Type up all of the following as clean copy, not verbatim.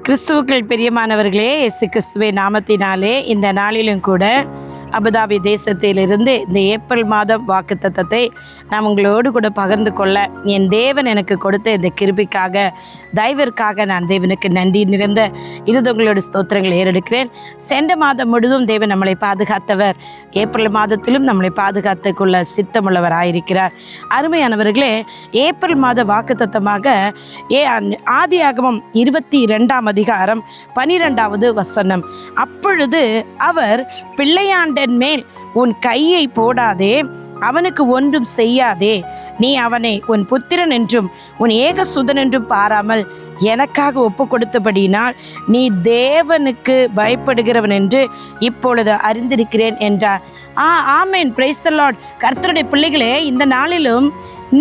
கிறிஸ்துவுக்குள் பிரியமானவர்களே, இயேசு கிறிஸ்துவின் நாமத்தினாலே இந்த நாளிலும் கூட அபுதாபி தேசத்திலிருந்து இந்த ஏப்ரல் மாதம் வாக்குத்தத்தத்தை நான் உங்களோடு கூட பகிர்ந்து கொள்ள என் தேவன் எனக்கு கொடுத்த இந்த கிருபைக்காக தயவிற்காக நான் தேவனுக்கு நன்றி நிறைந்த இருதங்களோட ஸ்தோத்திரங்களை ஏறெடுக்கிறேன். சென்ற மாதம் முழுதும் தேவன் நம்மளை பாதுகாத்தவர், ஏப்ரல் மாதத்திலும் நம்மளை பாதுகாத்துக்கொள்ள சித்தமுள்ளவராயிருக்கிறார். அருமையானவர்களே, ஏப்ரல் மாத வாக்குத்தத்தமாக ஆதியாகமம் 22ஆம் அதிகாரம் 12வது வசனம். அப்பொழுது அவர் பிள்ளையாண்ட மேல் உன் கையை போடாதே, அவனுக்கு ஒன்றும் செய்யாதே, நீ அவனை உன் புத்திரன் என்றும் உன் ஏகசுதன் என்றும் பாராமல் எனக்காக ஒப்பு கொடுத்தபடியினால் நீ தேவனுக்கு பயப்படுகிறவன் என்று இப்பொழுது அறிந்திருக்கிறேன் என்றார். ஆமேன், பிரைஸ் தி லார்ட். கர்த்தருடைய பிள்ளைகளே, இந்த நாளிலும்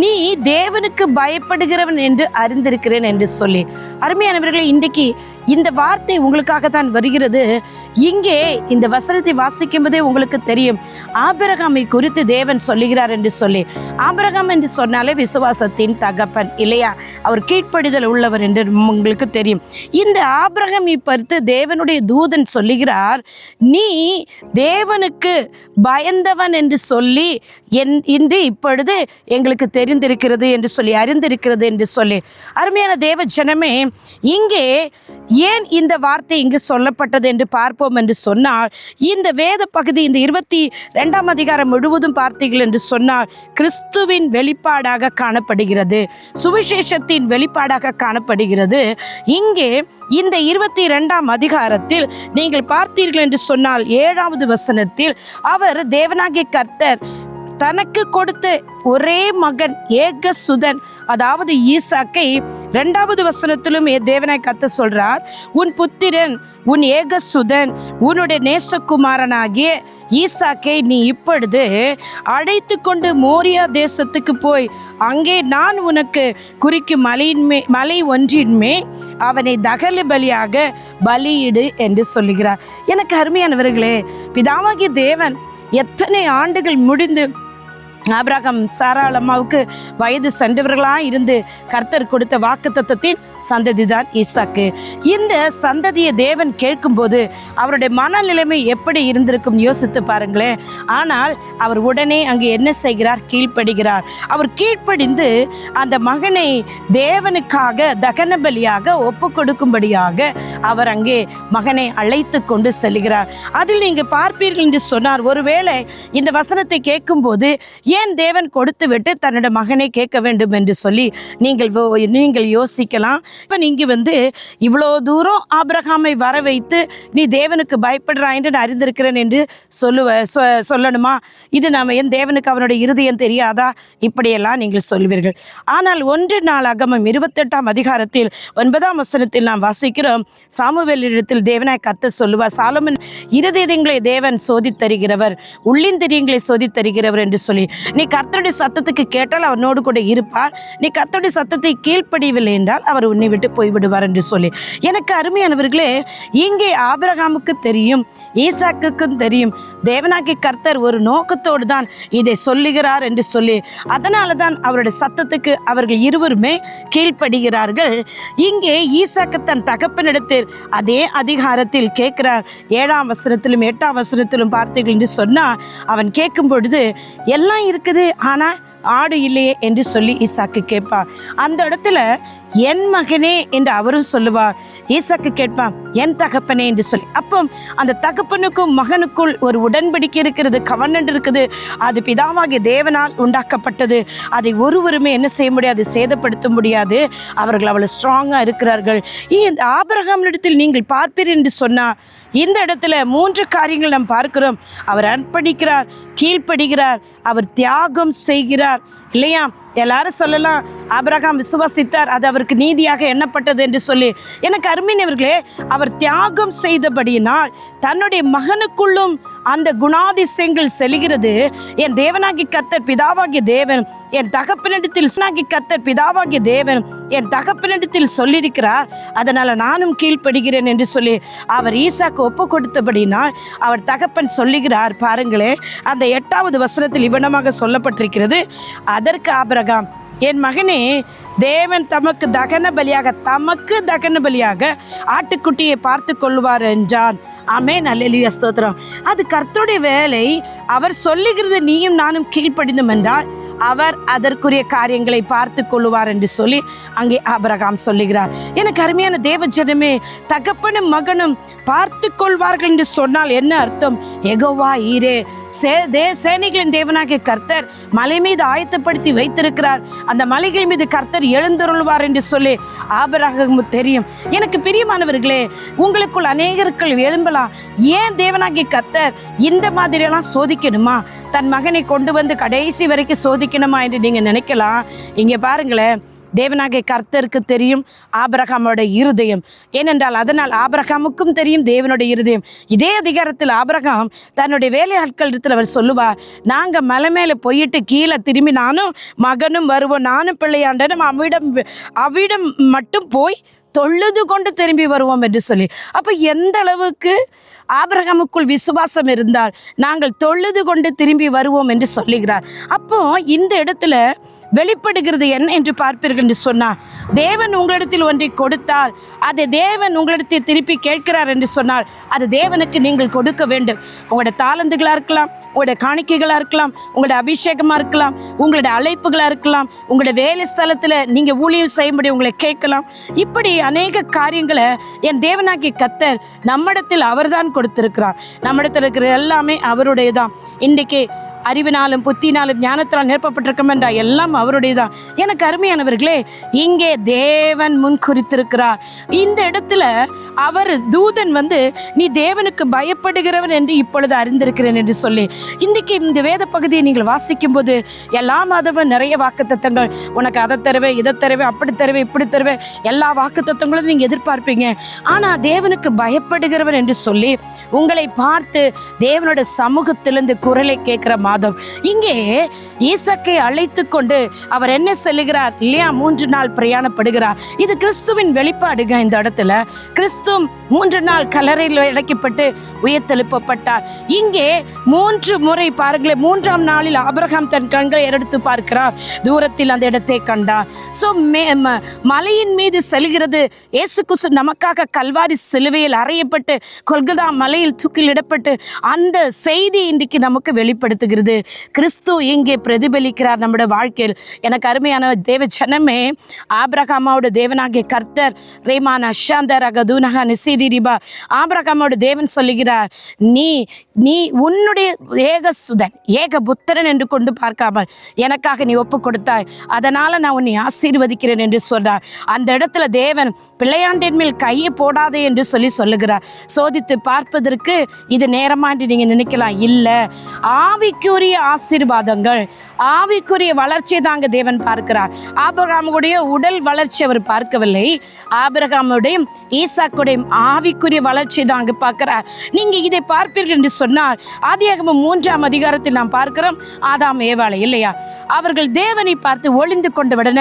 நீ தேவனுக்கு பயப்படுகிறவன் என்று அறிந்திருக்கிறேன் என்று சொல்லி, அருமையானவர்களே, இன்றைக்கு இந்த வார்த்தை உங்களுக்காக தான் வருகிறது. இங்கே இந்த வசனத்தை வாசிக்கும் போதே உங்களுக்கு தெரியும், ஆபிரகாமை குறித்து தேவன் சொல்லுகிறார் என்று சொல்லி. ஆபிரகாம் என்று சொன்னாலே விசுவாசத்தின் தகப்பன் இல்லையா? அவர் கீழ்ப்படிதல் உள்ளவர் என்று உங்களுக்கு தெரியும். இந்த ஆபிரகாமை பார்த்து தேவனுடைய தூதன் சொல்லுகிறார், நீ தேவனுக்கு பயந்தவன் என்று சொல்லி இன்று இப்பொழுது எங்களுக்கு தெரிந்திருக்கிறது என்று சொல்லி, அறிந்திருக்கிறது என்று சொல்லி. அருமையான தேவ ஜனமே, இங்கே ஏன் இந்த வார்த்தை இங்கு சொல்லப்பட்டது என்று பார்ப்போம் என்று சொன்னால், இந்த வேத பகுதி இந்த 22ஆம் அதிகாரம் முழுவதும் பார்த்தீர்கள் என்று சொன்னால் கிறிஸ்துவின் வெளிப்பாடாக காணப்படுகிறது, சுவிசேஷத்தின் வெளிப்பாடாக காணப்படுகிறது. இங்கே இந்த 22ஆம் அதிகாரத்தில் நீங்கள் பார்த்தீர்கள் என்று சொன்னால் 7வது வசனத்தில் அவர் தேவனாகிய கர்த்தர் தனக்கு கொடுத்த ஒரே மகன் ஏகசுதன், அதாவது ஈசாக்கை 2வது வசனத்திலும் தேவனாய் கர்த்தர் சொல்றார், உன் புத்திரன் உன் ஏகசுதன் உன்னுடைய நேசகுமாரனாகிய ஈசாக்கை நீ இப்பொழுது அழைத்து கொண்டு மோரியா தேசத்துக்கு போய் அங்கே நான் உனக்கு குறிக்கும் மலை ஒன்றின் மேல் அவனை தகன பலியாக பலியிடு என்று சொல்லுகிறார். எனக்கு அருமையானவர்களே, பிதாவாகிய தேவன் எத்தனை ஆண்டுகள் முடிந்து ஆபிரகாம் சாராள் அம்மாவுக்கு வயது சென்றவர்களாக இருந்து கர்த்தர் கொடுத்த வாக்குத்தத்தத்தின் சந்ததி தான் ஈசாக்கு. இந்த சந்ததியை தேவன் கேட்கும்போது அவருடைய மனநிலைமை எப்படி இருந்திருக்கும் யோசித்து பாருங்களேன். ஆனால் அவர் உடனே அங்கே என்ன செய்கிறார்? கீழ்ப்படுகிறார். அவர் கீழ்ப்படிந்து அந்த மகனை தேவனுக்காக தகன பலியாக ஒப்பு கொடுக்கும்படியாக அவர் அங்கே மகனை அழைத்து கொண்டு செல்கிறார். அதில் நீங்கள் பார்ப்பீர்கள் என்று சொன்னார், ஒருவேளை இந்த வசனத்தை கேட்கும்போது ஏன் தேவன் கொடுத்து விட்டு தன்னோட மகனை கேட்க வேண்டும் என்று சொல்லி நீங்கள் யோசிக்கலாம். இப்போ நீங்கள் இவ்வளோ தூரம் ஆபிரகாமை வர வைத்து நீ தேவனுக்கு பயப்படுறாய் என்று நான் அறிந்திருக்கிறேன் என்று சொல்லணுமா? இது நாம் என் தேவனுக்கு அவனுடைய இருதயம் தெரியாதா? இப்படியெல்லாம் நீங்கள் சொல்வீர்கள். ஆனால் 1 நாளாகமம் 28ஆம் அதிகாரத்தில் 9ஆம் வசனத்தில் நாம் வாசிக்கிறோம், சாமுவேலிடத்தில் தேவனாய் கர்த்தர் சொல்லுவார், சாலமன் இருதயங்களை தேவன் சோதித்தருகிறவர், உள்ளிந்திரியங்களை சோதித்தருகிறவர் என்று சொல்லி, நீ கர்த்தருடைய சத்தத்துக்கு கேட்டால் அவனோடு கூட இருப்பார், நீ கர்த்தருடைய சத்தத்தை கீழ்ப்படியவில்லை என்றால் அவர் உன்னை விட்டு போய்விடுவார் என்று சொல்லி. எனக்கு அருமையானவர்களே, இங்கே ஆபிரகாமுக்கு தெரியும், ஈசாக்குக்கும் தெரியும், தேவனாகிய கர்த்தர் ஒரு நோக்கத்தோடு தான் இதை சொல்லுகிறார் என்று சொல்லி, அதனால தான் அவருடைய சத்தத்துக்கு அவர்கள் இருவருமே கீழ்ப்படுகிறார்கள். இங்கே ஈசாக்கு தன் தகப்பனிடத்தில் அதே அதிகாரத்தில் கேட்கிறார். 7ஆம் வசனத்திலும் 8ஆம் வசனத்திலும் பார்த்தீர்கள் என்று சொன்னால், அவன் கேட்கும் பொழுது எல்லாம் இருக்குது, ஆனால் ஆடு இல்லையே என்று சொல்லி ஈசாக்கு கேட்பான். அந்த இடத்துல என் மகனே என்று அவரும் சொல்லுவார். ஈசாக்கு கேட்பான், என் தகப்பனே என்று சொல்லி. அப்போ அந்த தகப்பனுக்கும் மகனுக்குள் ஒரு உடன்படிக்கை இருக்கிறது, கவர்னண்ட் இருக்குது. அது பிதாவாகிய தேவனால் உண்டாக்கப்பட்டது. அதை ஒருவருமே என்ன செய்ய முடியாது, சேதப்படுத்த முடியாது. அவர்கள் அவ்வளவு ஸ்ட்ராங்காக இருக்கிறார்கள். இந்த ஆபிரகாமிடத்தில் நீங்கள் பார்ப்பீர் என்று சொன்னால், இந்த இடத்துல 3 காரியங்கள் நாம் பார்க்கிறோம். அவர் அர்ப்பணிக்கிறார், கீழ்ப்படுகிறார், அவர் தியாகம் செய்கிறார் இல்லையா? எல்லாரும் சொல்லலாம், ஆபிரகாம் விசுவாசித்தார், அது அவருக்கு நீதியாக எண்ணப்பட்டது என்று சொல்லி. எனக்கு அருமையானவர்களே, அவர் தியாகம் செய்தபடியினால் தன்னுடைய மகனுக்குள்ளும் அந்த குணாதிசயங்கள் செல்கிறது. என் தேவனாகி கர்த்தர் பிதாவாகிய தேவன் என் தகப்பனிடத்தில் கர்த்தர் பிதாவாகிய தேவன் என் தகப்பனிடத்தில் சொல்லியிருக்கிறார், அதனால நானும் கீழ்ப்படுகிறேன் என்று சொல்லி அவர் ஈசாக்கு ஒப்பு கொடுத்தபடினால் அவர் தகப்பன் சொல்லுகிறார். பாருங்களே, அந்த 8வது வசனத்தில் இவனமாக சொல்லப்பட்டிருக்கிறது, அதற்கு ஆபிரகாம் என் மகனே, தேவன் தமக்கு தகன பலியாக ஆட்டுக்குட்டியை பார்த்து கொள்வார் என்றான். ஆமென், அல்லேலூயா, ஸ்தோத்திரம். அது கர்த்தருடைய வேலை. அவர் சொல்லுகிறது நீயும் நானும் கீழ்ப்படிந்தோம் என்றால் அவர் அதற்குரிய காரியங்களை பார்த்து கொள்ளுவார் என்று சொல்லி அங்கே ஆபிரகாம் சொல்லுகிறார். எனக்கு அருமையான தேவ ஜனமே, தகப்பனும் மகனும் பார்த்து கொள்வார்கள் என்று சொன்னால் என்ன அர்த்தம்? யெகோவா ஈரே, சேனைகளின் தேவனாகிய கர்த்தர் மலை மீது ஆயத்தப்படுத்தி வைத்திருக்கிறார், அந்த மலைகள் மீது கர்த்தர் எழுந்தருள்வார் என்று சொல்லி ஆபிரகாம் தெரியும். எனக்கு பிரியமானவர்களே, உங்களுக்குள் அநேகர்கள் எழும்பலாம், ஏன் தேவனாகிய கர்த்தர் இந்த மாதிரியெல்லாம் சோதிக்கணுமா, தன் மகனை கொண்டு வந்து கடைசி வரைக்கும் சோதிக்கணுமா என்று நீங்கள் நினைக்கலாம். இங்கே பாருங்களேன், தேவனாகிய கர்த்தருக்கு தெரியும் ஆபிரகாமோட இருதயம். ஏனென்றால் அதனால் ஆபிரகாமுக்கும் தெரியும் தேவனுடைய இருதயம். இதே அதிகாரத்தில் ஆபிரகாம் தன்னுடைய வேலையாட்கள் இடத்தில் அவர் சொல்லுவார், நாங்கள் மலை மேலே போயிட்டு கீழே திரும்பி நானும் மகனும் வருவோம், நானும் பிள்ளையாண்டனும் அவ்விடம் மட்டும் போய் தொழுது கொண்டு திரும்பி வருவோம் என்று சொல்லி. அப்போ எந்த அளவுக்கு ஆபிரகாமுக்குள் விசுவாசம் இருந்தால் நாங்கள் தொழுது கொண்டு திரும்பி வருவோம் என்று சொல்லுகிறார். அப்போ இந்த இடத்துல வெளிப்படுகிறது என்ன என்று பார்ப்பீர்கள் என்று சொன்னார், தேவன் உங்களிடத்தில் ஒன்றை கொடுத்தால் அதை தேவன் உங்களிடத்தில் திருப்பி கேட்கிறார் என்று சொன்னால் அது தேவனுக்கு நீங்கள் கொடுக்க வேண்டும். உங்களோட தாளந்துகளாக இருக்கலாம், உங்களுடைய காணிக்கைகளாக இருக்கலாம், உங்களுடைய அபிஷேகமாக இருக்கலாம், உங்களுடைய அழைப்புகளாக இருக்கலாம், உங்களுடைய வேலை ஸ்தலத்தில் நீங்கள் ஊழியம் செய்யும்படி உங்களை கேட்கலாம். இப்படி அநேக காரியங்களை என் தேவனாகிய கர்த்தர் நம்மிடத்தில் அவர்தான் கொடுத்திருக்கிறார். நம்மிடத்தில் இருக்கிற எல்லாமே அவருடையதான். இன்றைக்கு அறிவினாலும் புத்தினாலும் ஞானத்தினால் நிரப்பப்பட்டிருக்கும் என்றால் எல்லாம் அவருடைய தான். எனக்கு அருமையானவர்களே, இங்கே தேவன் முன் குறித்திருக்கிறார். இந்த இடத்துல அவர் தூதன் வந்து நீ தேவனுக்கு பயப்படுகிறவன் என்று இப்பொழுது அறிந்திருக்கிறேன் என்று சொல்லி, இன்றைக்கு இந்த வேத பகுதியை நீங்கள் வாசிக்கும் போது எல்லா மாதமும் நிறைய வாக்குத்தத்தங்கள், உனக்கு அதை தருவேன், இதை தருவேன், அப்படி தருவேன், இப்படி தருவேன், எல்லா வாக்குத்தத்தங்களும் நீங்கள் எதிர்பார்ப்பீங்க. ஆனால் தேவனுக்கு பயப்படுகிறவன் என்று சொல்லி உங்களை பார்த்து தேவனோட சமூகத்திலிருந்து குரலை கேட்கிற மாதம். இங்கே ஈசாக்கை அழைத்து கொண்டு அவர் என்ன சொல்லுகிறார் இல்லையா, 3 நாள் பிரயாணப்படுகிறார். இது கிறிஸ்துவின் வெளிப்பாடுங்க. இந்த இடத்துல கிறிஸ்து 3 நாள் கல்லறையில் அடைக்கப்பட்டு உயிர்த்தெழுப்பப்பட்டார். இங்கே 3 முறை பாருங்களேன், 3ஆம் நாளில் ஆபிரகாம் தன் கண்களை எடுத்து பார்க்கிறார், தூரத்தில் அந்த இடத்தை கண்டார். ஸோ மலையின் மீது செல்கிறது. இயேசு கிறிஸ்து நமக்காக கல்வாரி சிலுவையில் அறையப்பட்டு கொல்கதா மலையில் தூக்கிலிடப்பட்டு அந்த செய்தி இன்றைக்கு நமக்கு வெளிப்படுத்துகிறது. கிறிஸ்து இங்கே பிரதிபலிக்கிறார் நம்முடைய வாழ்க்கையில். எனக்கு அருமையான தேவ ஜனமே, ஆபிரகாமோட தேவனாகிய கர்த்தர் ரேமானா ஷாந்தரக தூனகா நிசீதிரிபா, ஆபிரகாமோட தேவன் சொல்லுகிறார், நீ உன்னுடைய ஏகசுதன் ஏகபுத்திரன் என்று கொண்டு பார்க்காமல் எனக்காக நீ ஒப்பு கொடுத்தாய், அதனால நான் உன்னை ஆசீர்வதிக்கிறேன் என்று சொல்றார். அந்த இடத்துல தேவன் பிள்ளையாண்டின் மேல் கையை போடாதே என்று சொல்லுகிறார். சோதித்து பார்ப்பதற்கு இது நேரமா என்று நீங்க நினைக்கலாம். இல்லை, ஆவிக்குரிய ஆசீர்வாதங்கள், ஆவிக்குரிய வளர்ச்சியை தாங்க தேவன் பார்க்கிறார். ஆபிரகாமுடைய உடல் வளர்ச்சி அவர் பார்க்கவில்லை, ஆபிரகாமுடைய ஈசாக்குடைய ஆவிக்குரிய வளர்ச்சி தாங்க பார்க்கிறார். நீங்க இதை பார்ப்பீர்கள் என்று சொன்னால் ஆதியாகமம் 3ஆம் அதிகாரத்தில் நாம் பார்க்கிறோம், ஆதாம் ஏவாளை இல்லையா, அவர்கள் தேவனை பார்த்து ஒளிந்து கொண்டு விடன,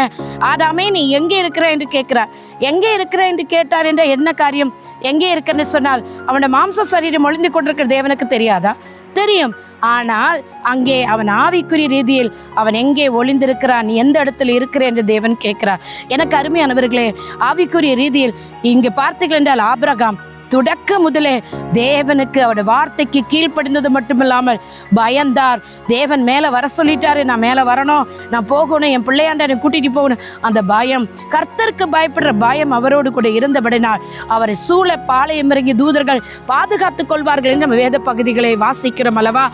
ஆதாமே நீ எங்கே இருக்கிற என்று கேட்கிறார். எங்கே இருக்கிற என்று கேட்டார் என்ற என்ன காரியம்? எங்கே இருக்கிறன்னு சொன்னால் அவனோட மாம்ச சரீரம் ஒளிந்து கொண்டிருக்கிற தேவனுக்கு தெரியாதா? தெரியும். ஆனால் அங்கே அவன் ஆவிக்குரிய ரீதியில் அவன் எங்கே ஒளிந்திருக்கிறான், எந்த இடத்துல இருக்கிற என்று தேவன் கேட்கிறார். எனக்கு அருமையானவர்களே, ஆவிக்குரிய ரீதியில் இங்கு பார்த்தீர்கள் என்றால் ஆபிரகாம் தொடக்க முதலே தேவனுக்கு அவருடைய வார்த்தைக்கு கீழ்ப்படிந்தது மட்டுமில்லாமல் பயந்தார். தேவன் மேலே வர சொல்லிட்டாரு, நான் மேலே வரணும், நான் போகணும், என் பிள்ளையாண்ட கூட்டிகிட்டு போகணும். அந்த பயம், கர்த்தருக்கு பயப்படுற பயம் அவரோடு கூட இருந்தபடினால் அவரை சூழ பாளையம் இறங்கி தூதர்கள் பாதுகாத்து கொள்வார்கள் என்று நம்ம வேத பகுதிகளை வாசிக்கிறோம் அல்லவா.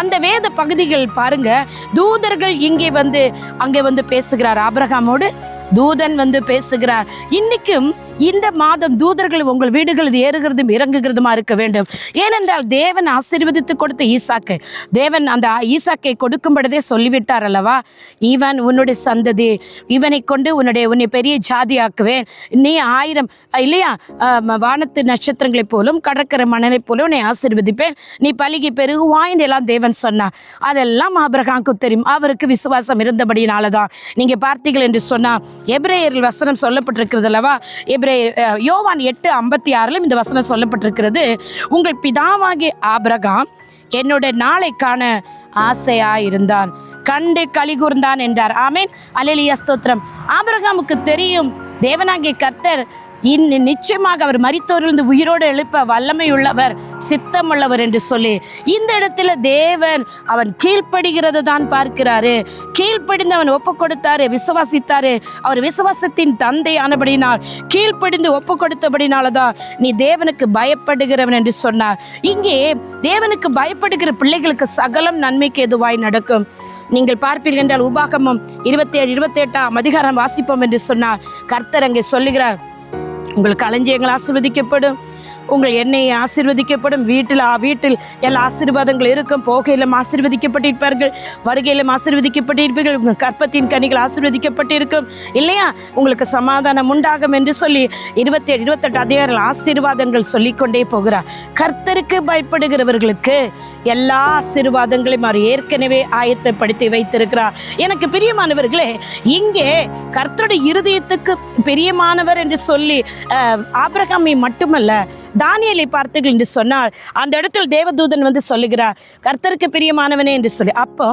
அந்த வேத பகுதிகள் பாருங்க, தூதர்கள் அங்கே வந்து பேசுகிறார் ஆபிரகாமோடு, தூதன் வந்து பேசுகிறார். இன்னைக்கும் இந்த மாதம் தூதர்கள் உங்கள் வீடுகளில் ஏறுகிறதும் இறங்குகிறதுமா இருக்க வேண்டும். ஏனென்றால் தேவன் ஆசீர்வதித்து கொடுத்த ஈசாக்கு, தேவன் அந்த ஈசாக்கை கொடுக்கும்படதே சொல்லிவிட்டார் அல்லவா, இவன் உன்னுடைய சந்ததி, இவனை கொண்டு உன்னை பெரிய ஜாதியாக்குவேன், நீ 1000 இல்லையா வானத்து நட்சத்திரங்களை போலும் கடற்கரை மணலை போலும் உன்னை ஆசீர்வதிப்பேன், நீ பலுகி பெருகுவாய் எல்லாம் தேவன் சொன்னார். அதெல்லாம் ஆபிரகாமுக்கு தெரியும், அவருக்கு விசுவாசம் இருந்தபடினாலதான். நீங்க பார்த்தீர்கள் என்று சொன்னா எபிரேயரில் வசனம் சொல்லப்பட்டிருக்கிறது அல்லவா, யோவான் 8:56 இந்த வசனம் சொல்லப்பட்டிருக்கிறது, உங்கள் பிதாவாகிய ஆபிரகாம் என்னோட நாளை காண ஆசையாயிருந்தான், கண்டு கலிகூர்ந்தான் என்றார். ஆமேன், அல்லேலூயா, ஸ்தோத்திரம். ஆபிரகாமுக்கு தெரியும் தேவனாகிய கர்த்தர் நிச்சயமாக அவர் மரித்தோரிலிருந்து உயிரோடு எழுப்ப வல்லமையுள்ளவர், சித்தமுள்ளவர் என்று சொல்லி இந்த இடத்துல தேவன் அவன் கீழ்ப்படுகிறது தான் பார்க்கிறாரு. கீழ்ப்படிந்து அவன் ஒப்பு கொடுத்தாரு, விசுவாசித்தாரு. அவர் விசுவாசத்தின் தந்தை ஆனபடினால் கீழ்ப்படிந்து ஒப்பு கொடுத்தபடினாலதான் நீ தேவனுக்கு பயப்படுகிறவன் என்று சொன்னார். இங்கே தேவனுக்கு பயப்படுகிற பிள்ளைகளுக்கு சகலம் நன்மைக்கு எதுவாய் நடக்கும். நீங்கள் பார்ப்பீர்கள் என்றால் உபாகமம் 27-28 அதிகாரம் வாசிப்போம் என்று சொன்னார். கர்த்தர் அங்கே சொல்லுகிறார், உங்கள் களஞ்சியங்கள் ஆசீர்வதிக்கப்படும், உங்கள் எண்ணெயை ஆசீர்வதிக்கப்படும், வீட்டில் எல்லா ஆசீர்வாதங்கள் இருக்கும். போகையிலும் ஆசீர்வதிக்கப்பட்டிருப்பார்கள், வருகையிலும் ஆசீர்வதிக்கப்பட்டிருப்பீர்கள், உங்கள் கற்பத்தின் கனிகள் ஆசீர்வதிக்கப்பட்டிருக்கும் இல்லையா, உங்களுக்கு சமாதானம் உண்டாகும் என்று சொல்லி 27-28 அதிகாரம் ஆசீர்வாதங்கள் சொல்லிக்கொண்டே போகிறார். கர்த்தருக்கு பயப்படுகிறவர்களுக்கு எல்லா ஆசீர்வாதங்களையும் அவர் ஏற்கனவே ஆயத்தப்படுத்தி வைத்திருக்கிறார். எனக்கு பிரியமானவர்களே, இங்கே கர்த்தருடைய இருதயத்துக்கு பிரியமானவர் என்று சொல்லி ஆபிரகாமை மட்டுமல்ல தானியேலை பார்த்தீர்கள் என்று சொன்னால் அந்த இடத்தில் தேவதூதன் வந்து சொல்லுகிறார், கர்த்தருக்கு பிரியமானவனே என்று சொல்லி. அப்போ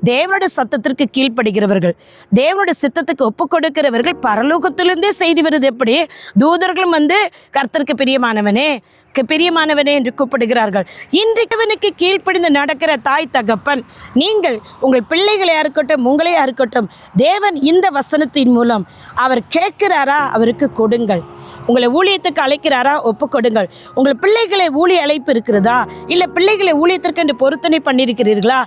தேவனுடைய சத்தத்திற்கு கீழ்ப்படுகிறவர்கள், தேவனுடைய சித்தத்துக்கு ஒப்பு கொடுக்கிறவர்கள் பரலோகத்திலிருந்தே செய்தி வருது. எப்படி தூதர்களும் வந்து கர்த்தருக்கு பிரியமானவனே என்று கூப்பிடுகிறார்கள். இன்றைக்கு கீழ்ப்படிந்து நடக்கிற தாய் தகப்பன், நீங்கள் உங்கள் பிள்ளைகளையா இருக்கட்டும், உங்களையா இருக்கட்டும், தேவன் இந்த வசனத்தின் மூலம் அவர் கேட்கிறாரா, அவருக்கு கொடுங்கள். உங்களை ஊழியத்துக்கு அழைக்கிறாரா, ஒப்பு கொடுங்கள். உங்கள் பிள்ளைகளை ஊழிய அழைப்பு இருக்கிறதா, இல்லை பிள்ளைகளை ஊழியத்திற்கு என்று பொருத்தனை பண்ணியிருக்கிறீர்களா,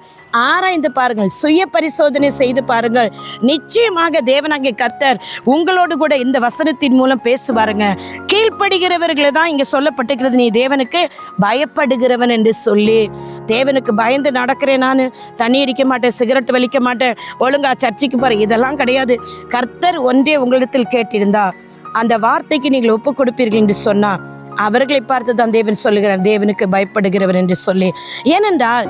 ஆராய்ந்து பாருங்கள், சுய பரிசோதனை செய்து பாருங்கள். நிச்சயமாக தேவனாகிய கர்த்தர் உங்களோடு கூட இந்த வசனத்தின் மூலம் பேசுவாருங்க. கீழ்ப்படுகிறவர்களை தான் இங்கே சொல்லப்பட்டிருக்கிறது, நீ தேவனுக்கு பயப்படுகிறவன் என்று சொல்லி. தேவனுக்கு பயந்து நடக்கிறேன், நான் தண்ணி அடிக்க மாட்டேன், சிகரெட் வலிக்க மாட்டேன், ஒழுங்கா சர்ச்சைக்கு போகிறேன், இதெல்லாம் கிடையாது. கர்த்தர் ஒன்றே உங்களிடத்தில் கேட்டிருந்தா அந்த வார்த்தைக்கு நீங்கள் ஒப்பு கொடுப்பீர்கள் என்று சொன்னார். அவர்களை பார்த்து தான் தேவன் சொல்லுகிறார், தேவனுக்கு பயப்படுகிறவர் என்று சொல்லி. ஏனென்றால்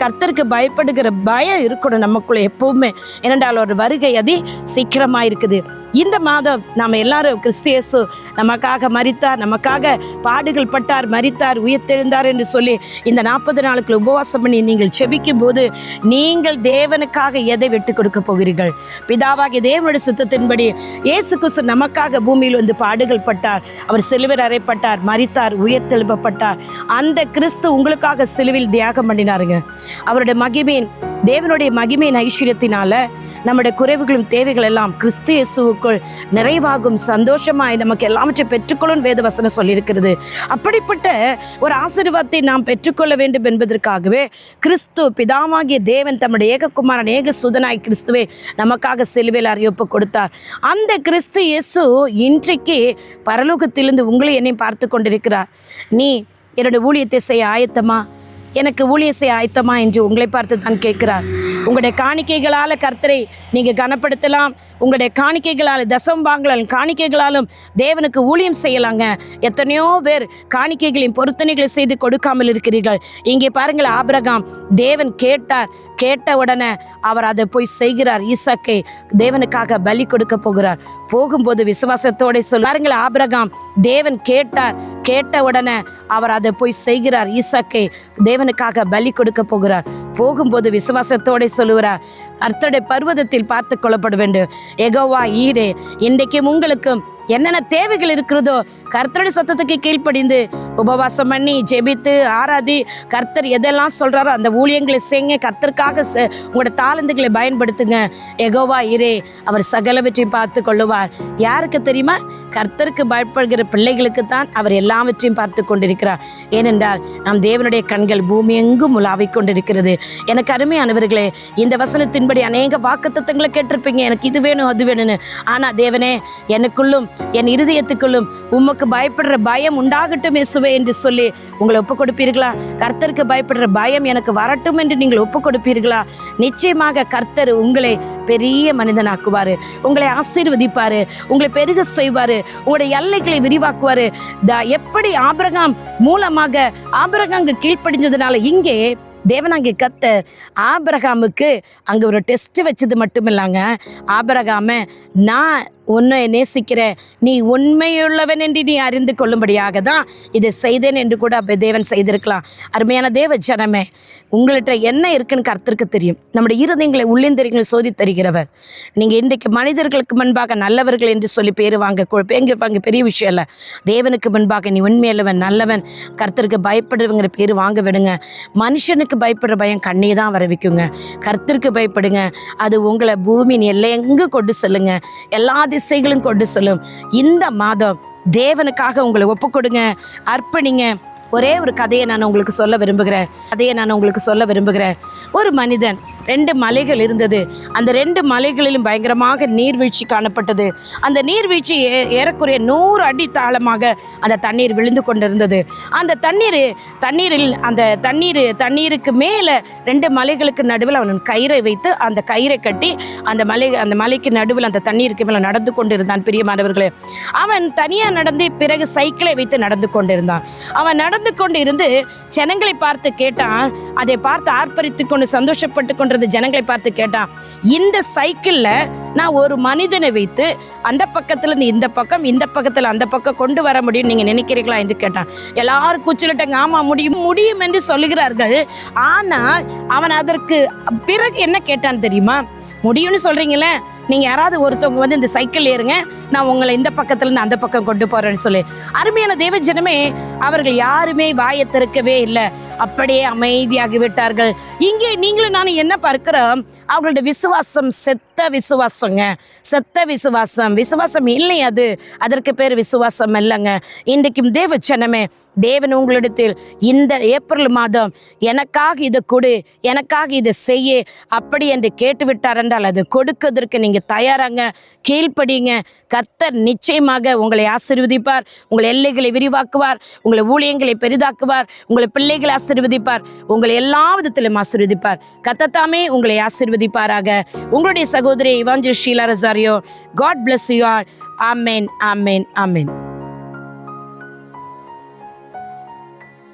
கர்த்தருக்கு பயப்படுகிற பயம் இருக்கணும் நமக்குள்ள எப்பவுமே. ஏனென்றால் ஒரு வருகை அதி சீக்கிரமாக இருக்குது. இந்த மாதம் நாம் எல்லாரும் கிறிஸ்து இயேசு நமக்காக மரித்தார், நமக்காக பாடுகள் பட்டார், மரித்தார், உயிர்த்தெழுந்தார் என்று சொல்லி இந்த 40 நாளுக்கு உபவாசம் பண்ணி நீங்கள் செபிக்கும் போது நீங்கள் தேவனுக்காக எதை விட்டு கொடுக்க போகிறீர்கள்? பிதாவாகிய தேவனுடைய சித்தத்தின்படி இயேசு கிறிஸ்து நமக்காக பூமியில் வந்து பாடுகள் பட்டார், அவர் சிலுவையில் அறையப்பட்டார், மரித்தார், உயிர்த்தெழுப்பப்பட்டார். அந்த கிறிஸ்து உங்களுக்காக சிலுவையில் தியாகம் பண்ணினாருங்க. அவருடைய மகிமையின், தேவனுடைய மகிமையின் ஐஸ்வர்யத்தினால நம்முடைய குறைவுகளும் தேவைகள் எல்லாம் கிறிஸ்து இயேசுவுக்குள் நிறைவாகும், சந்தோஷமாய் நமக்கு எல்லாவற்றை பெற்றுக்கொள்ளும் வேதவசனம் சொல்லியிருக்கிறது. அப்படிப்பட்ட ஒரு ஆசீர்வாதத்தை நாம் பெற்றுக்கொள்ள வேண்டும் என்பதற்காகவே கிறிஸ்து பிதாவாகிய தேவன் தம்முடைய ஏககுமாரன் ஏக சுதனாய் கிறிஸ்துவை நமக்காக சிலுவையில் அறிவிப்பு கொடுத்தார். அந்த கிறிஸ்து இயேசு இன்றைக்கு பரலோகத்திலிருந்து உங்களை என்னை பார்த்து கொண்டிருக்கிறார். நீ என்னுடைய ஊழியத்தை செய்ய ஆயத்தமா, எனக்கு ஊழியம் செய்ய ஆயத்தமா என்று உங்களை பார்த்து தான் கேட்கிறார். உங்களுடைய காணிக்கைகளால் கர்த்தரை நீங்கள் கனப்படுத்தலாம். உங்களுடைய காணிக்கைகளால், தசம்பாங்களாலும் காணிக்கைகளாலும் தேவனுக்கு ஊழியம் செய்யலாங்க. எத்தனையோ பேர் காணிக்கைகளின் பொருத்தனைகளை செய்து கொடுக்காமல் இருக்கிறீர்கள். இங்கே பாருங்கள், ஆபிரகாம் தேவன் கேட்ட உடனே அவர் அதை போய் செய்கிறார். ஈசாக்கை தேவனுக்காக பலி கொடுக்க போகிறார். போகும்போது விசுவாசத்தோட பாருங்கள், ஆபிரகாம் தேவன் கேட்ட உடனே அவர் அதை போய் செய்கிறார். ஈசாக்கை தேவனுக்காக பலி கொடுக்க போகிறார். போகும்போது விசுவாசத்தோட சொல்லுகிறார், கர்த்தருடைய பர்வதத்தில் பார்த்து கொள்ளப்பட வேண்டும். யெகோவா ஈரே, இன்றைக்கும் உங்களுக்கும் என்னென்ன தேவைகள் இருக்கிறதோ கர்த்தருடைய சத்தத்துக்கு கீழ்ப்படிந்து உபவாசம் பண்ணி ஜெபித்து ஆராதி கர்த்தர் எதெல்லாம் சொல்கிறாரோ அந்த ஊழியங்களை செய்யுங்க. கர்த்தருக்காக உங்களோட தாளந்துகளை பயன்படுத்துங்க. யெகோவா ஈரே, அவர் சகலவற்றையும் பார்த்து கொள்ளுவார். யாருக்கு தெரியுமா? கர்த்தருக்கு பயப்படுகிற பிள்ளைகளுக்கு தான் அவர் எல்லாவற்றையும் பார்த்து கொண்டிருக்கிறார். ஏனென்றால் நம் தேவனுடைய கண்கள் பூமி எங்கும் உலாவிக் கொண்டிருக்கிறது. எனக்கு அருமையானவர்களே, இந்த வசனத்தின்படி அநேக வாக்குத்தத்தங்களை கேட்டிருப்பீங்க, எனக்கு இது வேணும் அது வேணும்னு. ஆனால் தேவனே, எனக்குள்ளும் என் இருதயத்துக்குள்ளும் உமக்கு பயப்படுற பயம் உண்டாகட்டும் இயேசுவே என்று சொல்லி உங்களை ஒப்பு கொடுப்பீர்களா? கர்த்தருக்கு பயப்படுற பயம் எனக்கு வரட்டும் என்று நீங்கள் ஒப்பு கொடுப்பீர்களா? நிச்சயமாக கர்த்தர் உங்களை பெரிய மனிதனாக்குவார், உங்களை ஆசீர்வதிப்பார், உங்களை பெருக செய்வார், உங்களுடைய எல்லைகளை விரிவாக்குவார். எப்படி ஆபிரகாம் மூலமாக ஆபிரகாம் கீழ்ப்படிஞ்சதுனால இங்கே தேவனாகிய கர்த்தர் ஆபிரகாமுக்கு அங்கே ஒரு டெஸ்ட் வச்சது மட்டும் இல்லைங்க. ஆபிரகாமை நான் உன்னை நேசிக்கிற நீ உண்மையுள்ளவன் என்று நீ அறிந்து கொள்ளும்படியாக தான் இதை செய்தேன் என்று கூட அப்போ தேவன் செய்திருக்கலாம். அருமையான தேவ ஜனமே, உங்கள்கிட்ட என்ன இருக்குன்னு கர்த்தருக்கு தெரியும். நம்முடைய இருதயங்களை உள்ளிந்தரிகளை சோதி தருகிறவர். நீங்கள் இன்றைக்கு மனிதர்களுக்கு முன்பாக நல்லவர்கள் என்று சொல்லி பேர் வாங்க பெரிய விஷயம் இல்லை. தேவனுக்கு முன்பாக நீ உண்மையுள்ளவன், நல்லவன், கர்த்தருக்கு பயப்படுவங்கிற பேர் வாங்க விடுங்க. மனுஷனுக்கு பயப்படுற பயம் கண்ணீர் தான் வர வைக்குங்க. கர்த்தருக்கு பயப்படுங்க. அது உங்களை பூமியின் எல்லை எங்கு கொண்டு செல்லுங்க, எல்லா திசைகளும் கொண்டு செல்லும். இந்த மாதம் தேவனுக்காக உங்களை ஒப்புக்கொடுங்க, அர்ப்பணிங்க. ஒரே ஒரு கதையை நான் உங்களுக்கு சொல்ல விரும்புகிறேன். ஒரு மனிதன், 2 மலைகள் இருந்தது. அந்த 2 மலைகளிலும் பயங்கரமாக நீர்வீழ்ச்சி காணப்பட்டது. அந்த நீர்வீழ்ச்சி ஏறக்குறைய 100 அடி தாளமாக அந்த தண்ணீர் விழுந்து கொண்டிருந்தது. அந்த தண்ணீருக்கு மேலே 2 மலைகளுக்கு நடுவில் அவன் கயிறை வைத்து அந்த கயிறை கட்டி அந்த மலைக்கு நடுவில் அந்த தண்ணீருக்கு மேலே நடந்து கொண்டிருந்தான். பிரியமானவர்களே, அவன் தனியாக நடந்து பிறகு சைக்கிளை வைத்து நடந்து கொண்டிருந்தான். அவன் நடந்து கொண்டு இருந்து ஜனங்களை பார்த்து கேட்டான். அதை பார்த்து ஆர்ப்பரித்து கொண்டு சந்தோஷப்பட்டு கொண்டு ஜனங்களை பார்த்து கேட்டான், இந்த சைக்கிள்ல நான் ஒரு மனிதனை வைத்து அந்த பக்கத்துல இருந்து இந்த பக்கம், இந்த பக்கத்துல அந்த பக்கம் கொண்டு வர முடியும் நீங்க நினைக்கிறீங்களா என்று கேட்டான். எல்லாரும் கூச்சலிட்டாங்க. ஆமா, முடியும் என்று சொல்லுகிறார்கள். ஆனால் அவன் அதற்கு பிறகு என்ன கேட்டான் தெரியுமா? முடியும்னு சொல்றீங்களே, நீங்கள் யாராவது ஒருத்தவங்க வந்து இந்த சைக்கிள் ஏறுங்க, நான் உங்களை இந்த பக்கத்துலேருந்து அந்த பக்கம் கொண்டு போகிறேன்னு சொல்லி. அருமையான தேவ ஜனமே, அவர்கள் யாருமே வாயை திறக்கவே இல்லை. அப்படியே அமைதியாகி விட்டார்கள். இங்கே நீங்களும் நானும் என்ன பார்க்கிறோம்? அவர்களுடைய விசுவாசம் செத்த விசுவாசம் இல்லை. அதற்கு பேர் விசுவாசம் இல்லைங்க. இன்றைக்கும் தேவ ஜனமே, தேவன் உங்களிடத்தில் இந்த ஏப்ரல் மாதம் எனக்காக இதை கொடு, எனக்காக இதை செய்ய அப்படி என்று கேட்டுவிட்டார் என்றால் அது கொடுக்கிறதற்கு நீங்கள் தயாராங்க. கீழ்ப்படிங்க. கர்த்தர் நிச்சயமாக உங்களை ஆசீர்வதிப்பார். உங்கள் எல்லைகளை விரிவாக்குவார். உங்களை ஊழியங்களை பெரிதாக்குவார். உங்களை பிள்ளைகளை ஆசீர்வதிப்பார். உங்களை எல்லா விதத்திலும் ஆசீர்வதிப்பார். கர்த்தர் தாமே உங்களை ஆசீர்வதிப்பாராக. உங்களுடைய சகோதரி evangelist Sheela Rosario. God bless you all. Amen.